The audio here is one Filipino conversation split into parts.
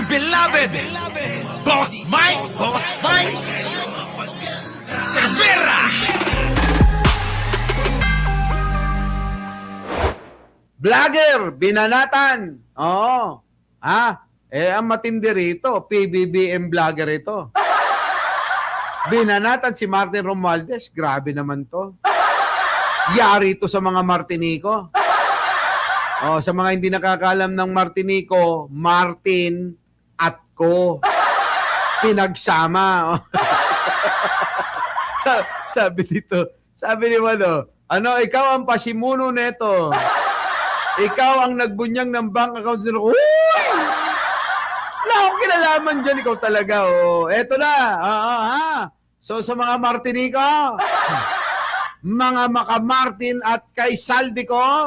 dear beloved, Boss Mike, Cervera. Vlogger, binanatan. Oo. Ang matindi rito, PBBM vlogger ito. Binanatan si Martin Romualdez. Grabe naman to. Yari ito sa mga Martinico. Sa mga hindi nakakaalam ng Martinico, Martin at ko. Pinagsama. Sabi ni Walo, ikaw ang pasimuno neto. Ikaw ang nagbunyang ng bank accounts nila. Uy! Wala akong kinalaman dyan. Ikaw talaga. Eto na. So sa mga Martinico, mga Maka-Martin at kay Saldi ko,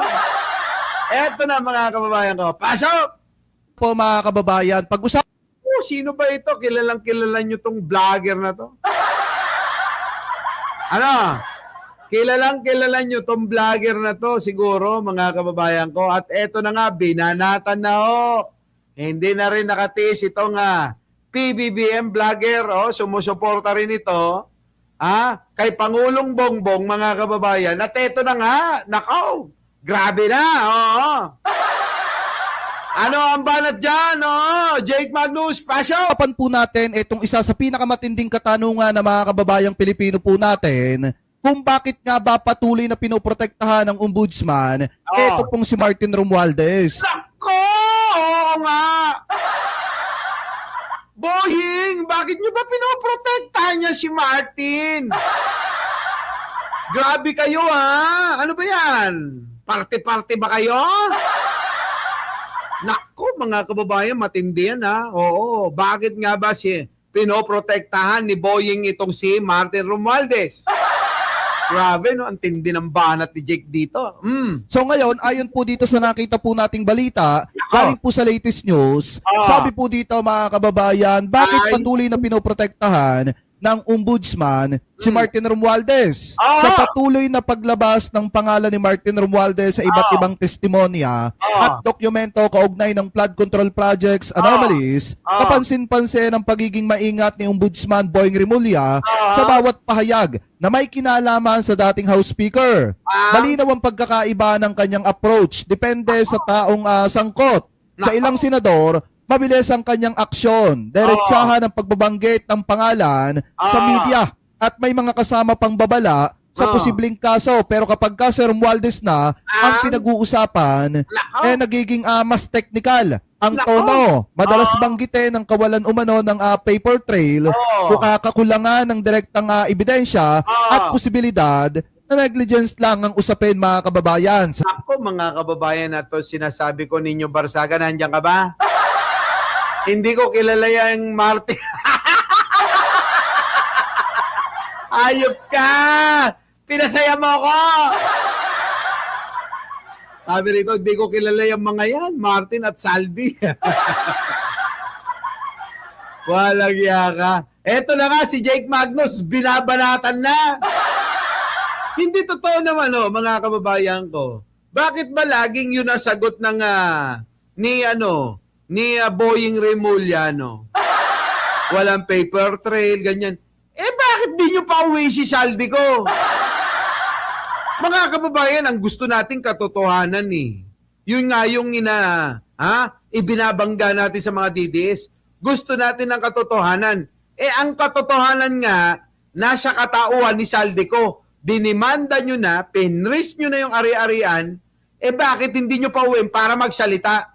eto na mga kababayan ko. Pasok! Po mga kababayan, pag-usapan Sino ba ito? Kilalang kilala nyo tong vlogger na to? Kilalang kilala nyo tong vlogger na to siguro mga kababayan ko. At eto na nga, binanatan na Hindi na rin nakatiis itong PBBM vlogger. Sumusuporta rin ito kay Pangulong Bongbong mga kababayan. At eto na nga, nakaw, grabe na. Ano ang banat dyan? Jake Magnus, pasok! po natin itong isa sa pinakamatinding katanungan ng mga kababayang Pilipino po natin, kung bakit nga ba patuloy na pinoprotektahan ng ombudsman ito pong si Martin Romualdez. Nako! Oo nga! Boying, bakit nyo ba pinoprotektahan niya si Martin? Grabe kayo Ano ba yan? Party-party ba kayo? Nako, mga kababayan, matindi yan Oo, bakit nga ba pinoprotektahan ni Boying itong si Martin Romualdez? Grabe, ang tindi ng banat ni Jake dito. So ngayon, ayon po dito sa nakita po nating balita, galing po sa latest news, sabi po dito mga kababayan, bakit patuloy na pinoprotektahan ng ombudsman si Martin Romualdez sa patuloy na paglabas ng pangalan ni Martin Romualdez sa iba't ibang testimonya at dokumento kaugnay ng flood control projects anomalies, kapansin-pansin ang pagiging maingat ni Ombudsman Boying Rimulya sa bawat pahayag na may kinalaman sa dating House Speaker. Malinaw ang pagkakaiba ng kanyang approach, depende sa taong sangkot. Sa ilang senador, mabilis ang kanyang aksyon, diretsahan ang pagbabanggit ng pangalan sa media at may mga kasama pang babala sa posibleng kaso. Pero kapag si Romualdez na ang pinag-uusapan, nagiging mas technical ang tono. Madalas banggitin ang kawalan umano ng paper trail o kakulangan ng direktang ebidensya at posibilidad na negligence lang ang usapin mga kababayan. Ako mga kababayan na to, sinasabi ko ninyo Barsaga, nandiyan ka ba? Hindi ko kilala yung Martin. Ayop ka! Pinasaya mo ako! Sabi rito, hindi ko kilala yung mga yan, Martin at Saldi. Walang yaka. Eto na nga, si Jake Magnus, binabanatan na. Hindi totoo naman, mga kababayan ko. Bakit ba laging yun ang sagot ng ni Boying Rimulya, walang paper trail, ganyan. Bakit di nyo pa uwi si Saldi ko? Mga kababayan, ang gusto nating katotohanan Yun nga yung ibinabangga natin sa mga DDS. Gusto natin ng katotohanan. Ang katotohanan nga, nasa katauhan ni Saldi ko. Dinimanda nyo na, pinris nyo na yung ari-arian, bakit hindi nyo pa uwi para magsalita?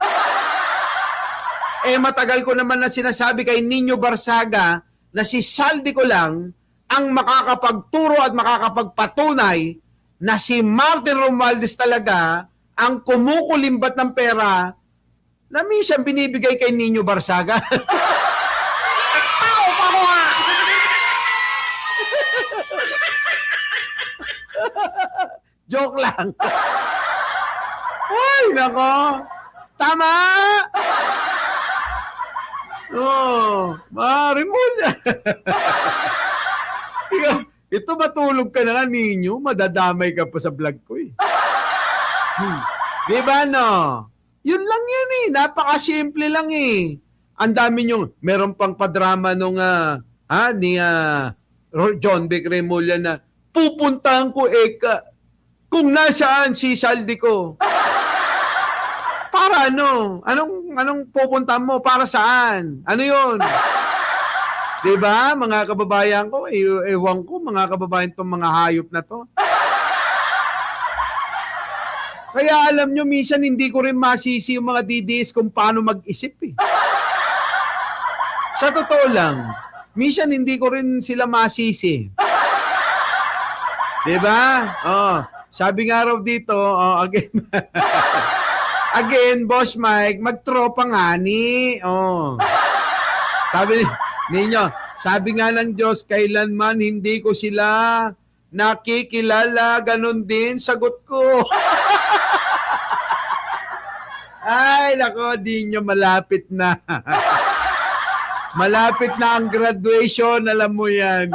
Matagal ko naman na sinasabi kay Nino Barsaga na si Saldi ko lang ang makakapagturo at makakapagpatunay na si Martin Romualdez talaga ang kumukulimbat ng pera na minsan binibigay kay Nino Barsaga. Joke lang. Ay, nako. Tama! Rimulya. Ito matulog ka na nga ninyo, madadamay ka pa sa vlog ko Di ba Yun lang yan napakasimple lang ang dami nyo, meron pang padrama nung, ni John Vic Remulla na, pupuntahan ko, Eka, kung nasaan si Saldi ko. Para ano? Anong pupuntahan mo? Para saan? Ano yun? Diba, mga kababayan ko? Ewan ko, mga kababayan tong mga hayop na to. Kaya alam nyo, minsan hindi ko rin masisi yung mga DDS kung paano mag-isip eh. Sa totoo lang, minsan hindi ko rin sila masisi. Diba? Oh, sabi nga raw dito, again, again, Boss Mike, magtropa nga ni. Oh. Sabi ninyo, sabi nga ng Diyos, kailanman hindi ko sila nakikilala, ganun din, sagot ko. Ay, nako, di nyo malapit na. Malapit na ang graduation, alam mo yan.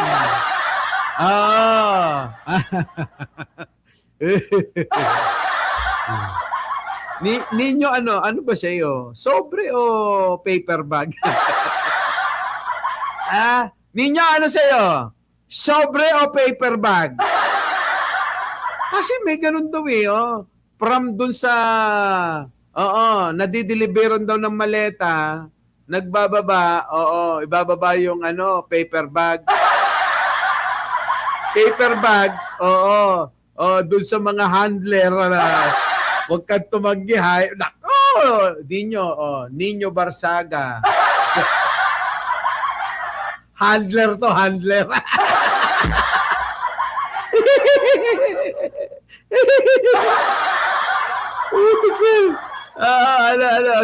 Ninyo ano ba siya yo? Sobre o paper bag? Ninyo ano sa'yo? Sobre o paper bag? Kasi may ganun daw eh, from dun sa, nadideliveran daw ng maleta, nagbababa, ibababa yung paper bag. Paper bag, dun sa mga handler na, huwag kang tumanggihay. Nino Barsaga. Handler to, handler.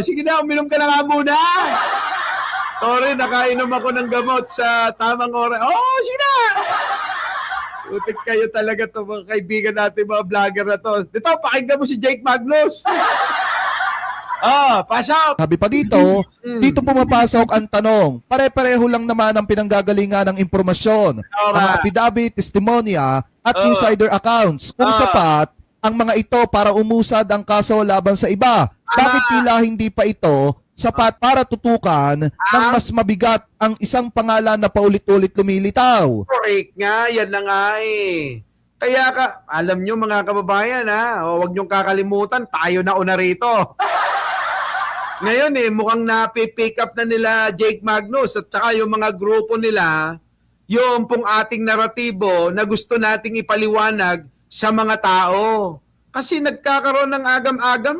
Sige na, uminom ka na nga muna. Sorry, nakainom ako ng gamot sa tamang oras. Sige na. Utik kayo talaga to mga kaibigan natin, mga vlogger na to. Dito, pakinggan mo si Jake Magnus. Pasok. Sabi pa dito, dito pumapasok ang tanong. Pare-pareho lang naman ang pinanggagalingan ng impormasyon, mga affidavit, testimonya, at insider accounts. Kung sapat, ang mga ito para umusad ang kaso laban sa iba. Bakit tila hindi pa ito sapat para tutukan ng mas mabigat ang isang pangalan na paulit-ulit lumilitaw? Correct nga, yan na nga eh. Kaya alam nyo mga kababayan huwag nyong kakalimutan, tayo na una rito. Ngayon mukhang napipick up na nila Jake Magnus at saka yung mga grupo nila, yung pong ating naratibo na gusto nating ipaliwanag sa mga tao. Kasi nagkakaroon ng agam-agam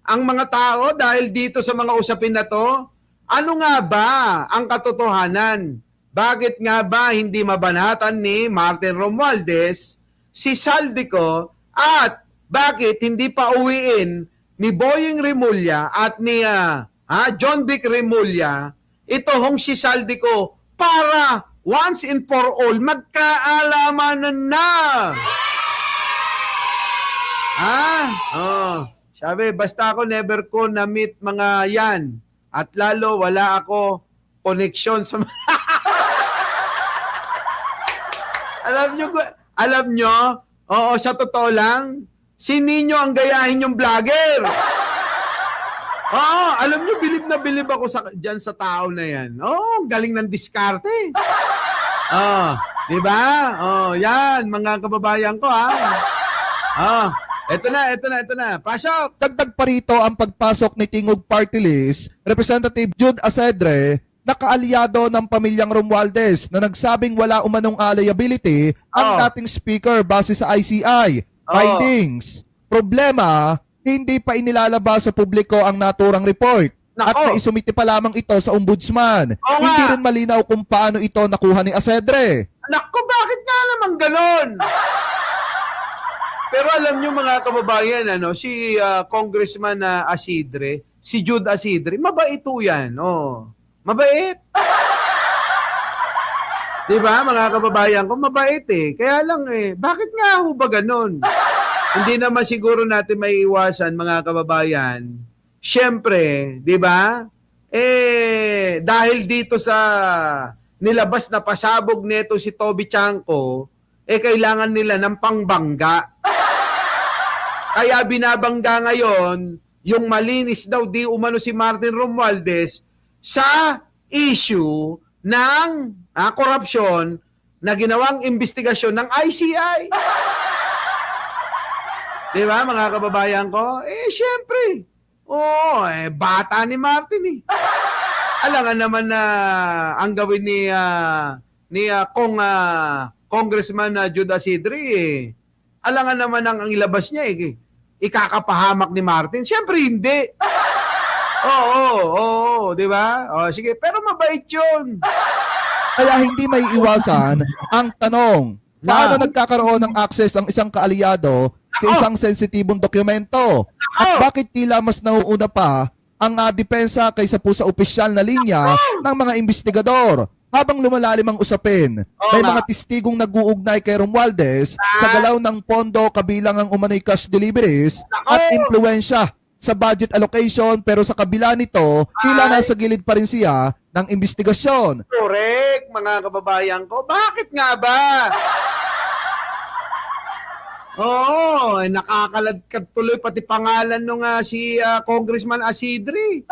ang mga tao dahil dito sa mga usapin na to. Ano nga ba ang katotohanan? Bakit nga ba hindi mabanatan ni Martin Romualdez si Saldico at bakit hindi pa uwiin ni Boying Remulla at ni John Vic Remulla ito hong si Saldico para once and for all magkaalaman na. Sabi, basta ako never ko na-meet mga yan. At lalo, wala ako connection sa alam nyo, sa totoo lang, si Nino ang gayahin yung vlogger. Alam nyo, bilib na bilib ako dyan sa tao na yan. Galing ng diskarte. Diba? Yan, mga kababayan ko, Ito na. Pasok! Dagdag pa rito ang pagpasok ni Tingog Party List, Representative Jude Asedre, na kaalyado ng pamilyang Romualdez na nagsabing wala umanong liability ang dating speaker base sa ICI findings. Problema, hindi pa inilalabas sa publiko ang naturang report. At naisumiti pa lamang ito sa ombudsman. Hindi rin malinaw kung paano ito nakuha ni Asedre. Naku, bakit nga naman ganon? Pero alam nyo mga kababayan, si Congressman Asidre, si Jude Asidre, mabait po yan. Mabait. Diba mga kababayan ko, mabait Kaya lang bakit nga ho ba ganon? Hindi naman siguro natin may iwasan mga kababayan. Siyempre, diba? Dahil dito sa nilabas na pasabog neto si Toby Chanco, kailangan nila ng pangbangga. Kaya binabangga ngayon, yung malinis daw di umano si Martin Romualdez sa issue ng korupsyon na ginawang investigasyon ng ICI. Di ba, mga kababayan ko? Syempre. Bata ni Martin eh. Alangan naman na ang gawin ni Congressman Judah Sidri eh. Alangan naman ang ilabas niya eh. Ikakapahamak ni Martin. Syempre hindi. Oo, di ba? Sige, pero mabait yun. Kaya hindi may iwasan ang tanong, paano nagkakaroon ng access ang isang kaalyado sa isang sensitibong dokumento? At bakit tila mas nauuna pa ang depensa kaysa po sa opisyal na linya ng mga investigador? Habang lumalalim ang usapin, may mga testigong nag-uugnay kay Romualdez sa galaw ng pondo kabilang ang umano'y cash deliveries at impluensya sa budget allocation, pero sa kabila nito, tila nasa gilid pa rin siya ng investigasyon. Correct, mga kababayan ko. Bakit nga ba? Nakakaladkad tuloy pati pangalan nung si Congressman Asidri.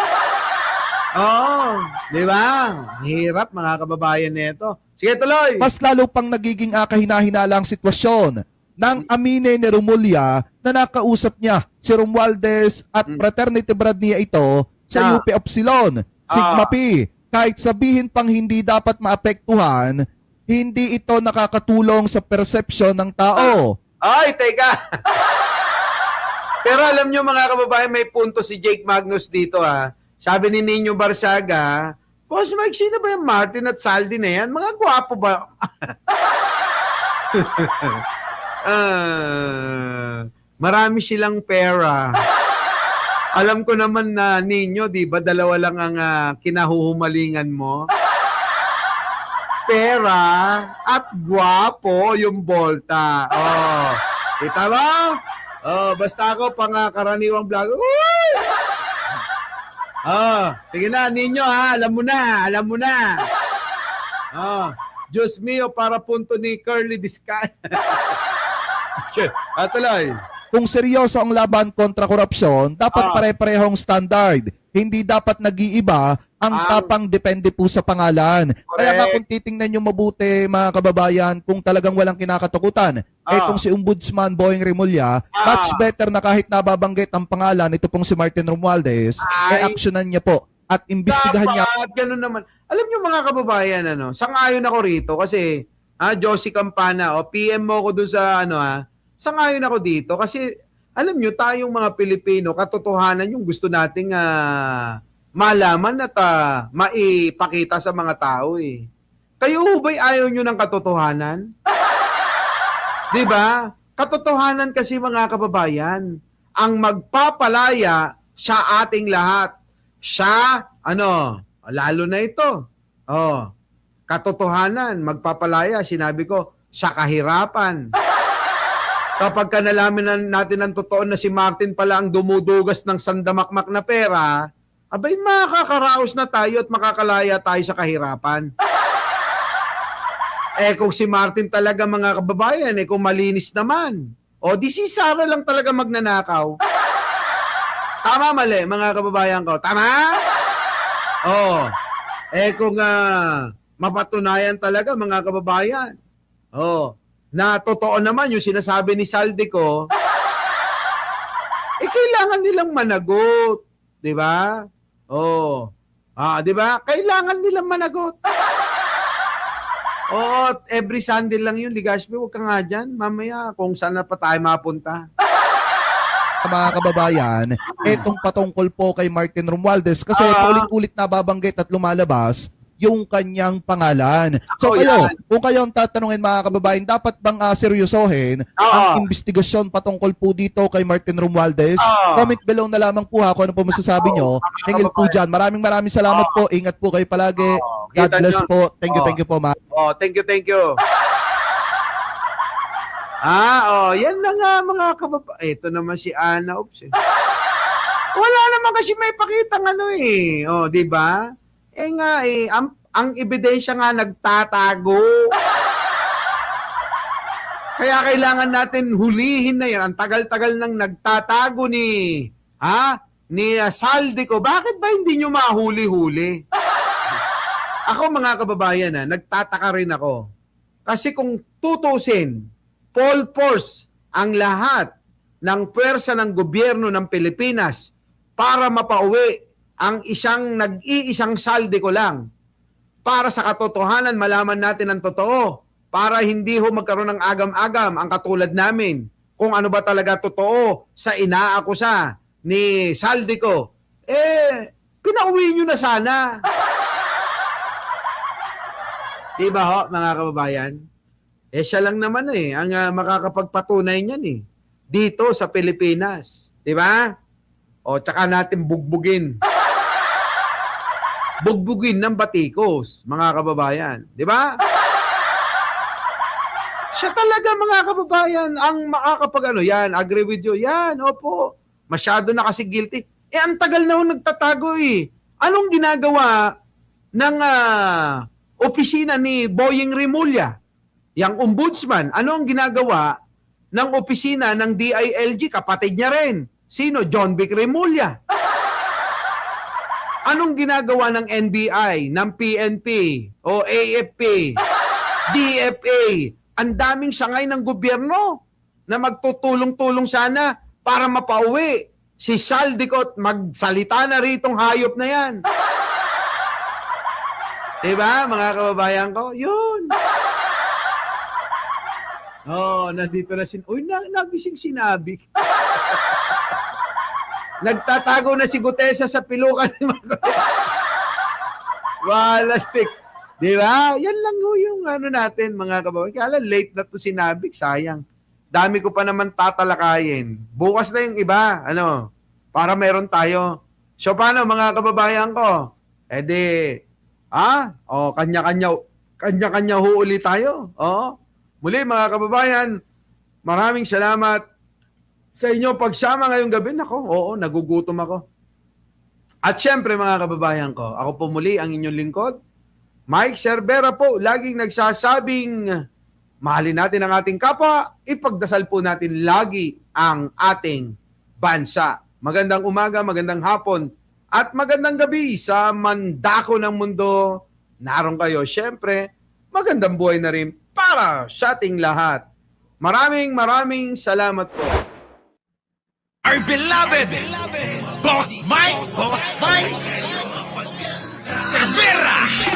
Di ba? Hirap, mga kababayan nito. Sige, tuloy. Mas lalo pang nagiging kahina-hinala ang sitwasyon ng amine ni Romulia na nakausap niya si Romualdez at fraternity brad niya ito sa UP Upsilon, Sigma Pi. Kahit sabihin pang hindi dapat maapektuhan, hindi ito nakakatulong sa perception ng tao. Ay, teka. Pero alam nyo, mga kababayan, may punto si Jake Magnus dito Sabi ni Nino Barsaga, Boss Mike, sino ba yung Martin at Saldi na yan? Mga gwapo ba? Marami silang pera. Alam ko naman na Nino, di ba, dalawa lang ang kinahuhumalingan mo. Pera at gwapo yung Volta. Kita ba? Basta ako karaniwang vlogger. Sige na, Nino alam mo na. Diyos mio, para punto ni Curly Discan. Tuloy. Kung seryoso ang laban kontra korupsyon, dapat pare-parehong standard. Hindi dapat nag-iiba ang tapang depende po sa pangalan. Kaya nga kung titingnan nyo mabuti, mga kababayan, kung talagang walang kinakatakutan, etong si Ombudsman Boying Remulla, much better na kahit nababanggit ang pangalan, ito pong si Martin Romualdez, actionan niya po at imbestigahan niya. Ganun naman. Alam nyo, mga kababayan, sang-ayon ako rito kasi Josie Campana, PM mo ko dun sa sang-ayon ako dito kasi alam nyo, tayong mga Pilipino, katotohanan yung gusto nating malaman at maipakita sa mga tao eh. Kayo ba'y ayaw nyo ng katotohanan? Di ba? Katotohanan kasi, mga kababayan, ang magpapalaya sa ating lahat. Siya, lalo na ito. Katotohanan, magpapalaya, sinabi ko, sa kahirapan. Kapag nalaman natin ang totoo na si Martin pala ang dumudugas ng sandamakmak na pera, abay makakaraos na tayo at makakalaya tayo sa kahirapan. Kung si Martin talaga, mga kababayan, kung malinis naman, di si Sara lang talaga magnanakaw. Tama, mali, mga kababayan ko. Tama? Kung mapatunayan talaga, mga kababayan, na totoo naman yung sinasabi ni Saldi ko, kailangan nilang managot. Di ba? Di ba? Kailangan nilang managot. Every Sunday lang yun, Ligaspi, huwag ka nga dyan. Mamaya, kung saan na pa tayo mapunta. Mga kababayan, etong patungkol po kay Martin Romualdez kasi paulit-ulit na babanggit at lumalabas yung kanyang pangalan. So kung kayo ang tatanungin, mga kababayan, dapat bang seryosohin ang investigasyon patungkol po dito kay Martin Romualdez? Comment below na lamang po kung ano po masasabi nyo. Hingil po dyan. Maraming salamat po. Ingat po kayo palagi. God bless po. Thank you po, ma'am. Thank you. Yan na nga, mga kababayan. Ito naman si Ana. Oops. Wala naman kasi may pakitang di ba? Ang ebidensya nga nagtatago. Kaya kailangan natin hulihin na yan. Ang tagal-tagal nang nagtatago ni Saldi ko. Bakit ba hindi nyo mahuli-huli? Ako mga kababayan, nagtataka rin ako. Kasi kung tutusin, full force ang lahat ng puwersa ng gobyerno ng Pilipinas para mapauwi ang isang nag-iisang saldi ko lang. Para sa katotohanan, malaman natin ang totoo. Para hindi ho magkaroon ng agam-agam ang katulad namin. Kung ano ba talaga totoo sa inaakusa ni saldi ko. Pinauwi nyo na sana. Diba ho, mga kababayan? Siya lang naman ang makakapagpatunay niyan dito sa Pilipinas. Diba? O, tsaka natin bugbugin. Bugbugin ng batikos, mga kababayan. Diba? Siya talaga, mga kababayan, ang makakapag yan, agree with you. Yan, opo. Masyado na kasi guilty. Ang tagal na ho nagtatago Anong ginagawa ng opisina ni Boying Rimulya? Yang ombudsman, ano ang ginagawa ng opisina ng DILG? Kapatid niya rin. Sino? John Vic Rimulya. Anong ginagawa ng NBI, ng PNP, o AFP, DFA? Ang daming sangay ng gobyerno na magtutulong-tulong sana para mapauwi si Saldicot. Magsalita na ritong hayop na yan. Diba, mga kababayan ko? Yun. Nandito na nagising sinabi. Nagtatago na si Gutesa sa pilukan ni Walastik. Diba? Yan lang yung natin, mga kababayan. Kaya late na to sinabi, sayang. Dami ko pa naman tatalakayin. Bukas na yung iba, para meron tayo. So, paano, mga kababayan ko? Kanya-kanya huuli tayo. Muli, mga kababayan, maraming salamat sa inyo pagsama ngayong gabi. Nagugutom ako. At syempre, mga kababayan ko, ako po muli ang inyong lingkod, Mike Cervera po, laging nagsasabing, mahalin natin ang ating kapwa, ipagdasal po natin lagi ang ating bansa. Magandang umaga, magandang hapon, at magandang gabi sa mandako ng mundo. Naroon kayo, syempre, magandang buhay na rin para sa ating lahat. Maraming salamat po. Our beloved Boss Mike Cervera.